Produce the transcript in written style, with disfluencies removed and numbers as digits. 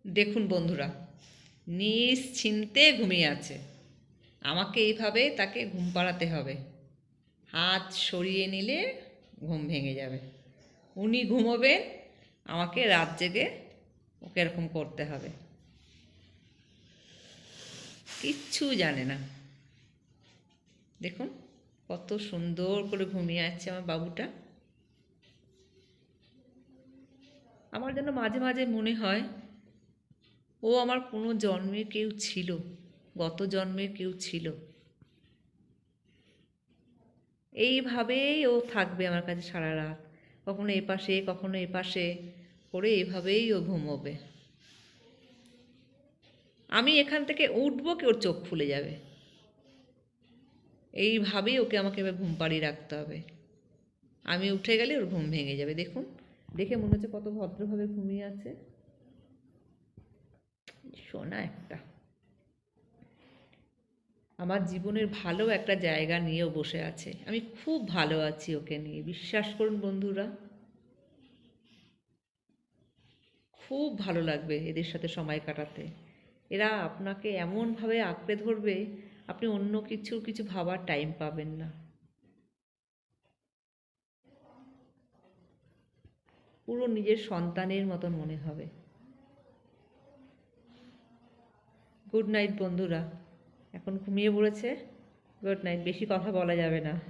দেখুন বন্ধুরা, নিশ্চিন্তে ঘুমিয়ে আছে। আমাকে এইভাবে তাকে ঘুম পাড়াতে হবে। হাত সরিয়ে নিলে ঘুম ভেঙে যাবে। উনি ঘুমোবেন, আমাকে রাত জেগে ওকে এরকম করতে হবে। কিচ্ছু জানে না। দেখুন কত সুন্দর করে ঘুমিয়ে আছে আমার বাবুটা। আমার যেন মাঝে মাঝে মনে হয় ও আমার কোনো জন্মের কেউ ছিল, গত জন্মের কেউ ছিল। এইভাবেই ও থাকবে আমার কাছে সারা রাত, কখনো এপাশে কখনো এপাশে করে এইভাবেই ও ঘুমোবে। আমি এখান থেকে উঠবো কি ওর চোখ খুলে যাবে। এইভাবেই ওকে আমাকে এবার ঘুম পাড়িয়ে রাখতে হবে। আমি উঠে গেলে ওর ঘুম ভেঙে যাবে। দেখুন, দেখে মনে হচ্ছে কত ভদ্রভাবে ঘুমিয়ে আছে। সোনা একটা। আমার জীবনের ভালো একটা জায়গা নিয়েও বসে আছে। আমি খুব ভালো আছি ওকে নিয়ে, বিশ্বাস করুন বন্ধুরা। খুব ভালো লাগবে এদের সাথে সময় কাটাতে। এরা আপনাকে এমনভাবে আঁকড়ে ধরবে, আপনি অন্য কিছু ভাবার টাইম পাবেন না। পুরো নিজের সন্তানের মতন মনে হবে। গুড নাইট বন্ধুরা। এখন ঘুমিয়ে পড়েছে। Good night. বেশি কথা বলা যাবে না।